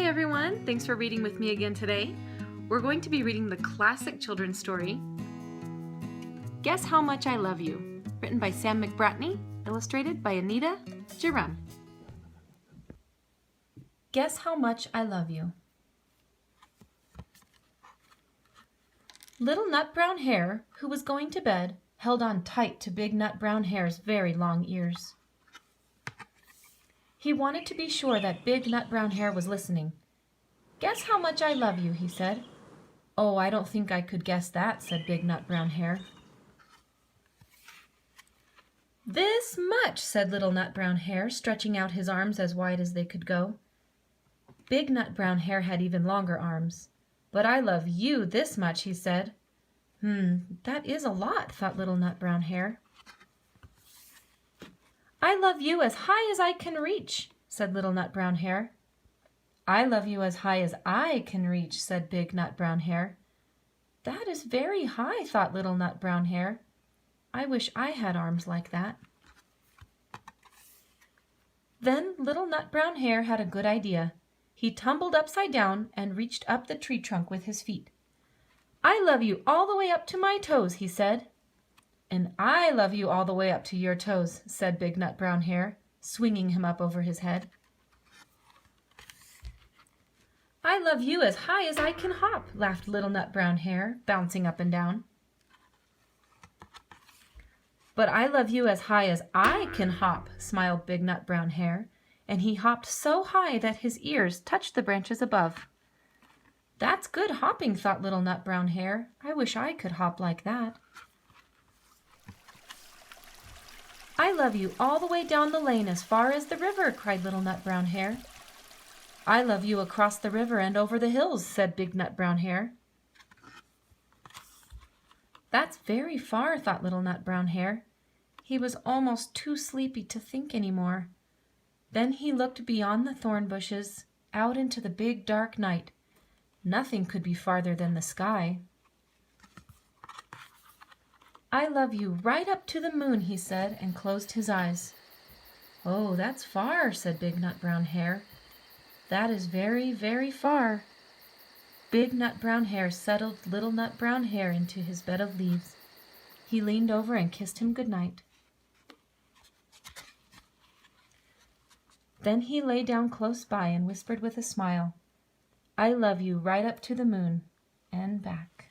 everyone, thanks for reading with me again today. We're going to be reading the classic children's story, Guess How Much I Love You, written by Sam McBratney, illustrated by Anita Jeram. Guess How Much I Love You. Little Nut Brown Hare, who was going to bed, held on tight to Big Nut Brown Hare's very long ears. He wanted to be sure that Big Nut Brown Hare was listening. "Guess how much I love you," he said. "Oh, I don't think I could guess that," said Big Nut Brown Hare. "This much," said Little Nut Brown Hare, stretching out his arms as wide as they could go. Big Nut Brown Hare had even longer arms. "But I love you this much," he said. That is a lot," thought Little Nut Brown Hare. "I love you as high as I can reach," said Little Nut Brown Hare. "I love you as high as I can reach," said Big Nut Brown Hare. "That is very high," thought Little Nut Brown Hare. "I wish I had arms like that." Then Little Nut Brown Hare had a good idea. He tumbled upside down and reached up the tree trunk with his feet. "I love you all the way up to my toes," he said. "And I love you all the way up to your toes," said Big Nut Brown Hare, swinging him up over his head. "I love you as high as I can hop," laughed Little Nut Brown Hare, bouncing up and down. "But I love you as high as I can hop," smiled Big Nut Brown Hare, and he hopped so high that his ears touched the branches above. "That's good hopping," thought Little Nut Brown Hare. "I wish I could hop like that." "I love you all the way down the lane as far as the river," cried Little Nut Brown Hare. "I love you across the river and over the hills," said Big Nut Brown Hare. "That's very far," thought Little Nut Brown Hare. He was almost too sleepy to think any more. Then he looked beyond the thorn bushes, out into the big dark night. Nothing could be farther than the sky. "I love you right up to the moon," he said, and closed his eyes. "Oh, that's far," said Big Nut Brown Hare. "That is very, very far." Big Nut Brown Hare settled Little Nut Brown Hare into his bed of leaves. He leaned over and kissed him good night. Then he lay down close by and whispered with a smile, "I love you right up to the moon and back."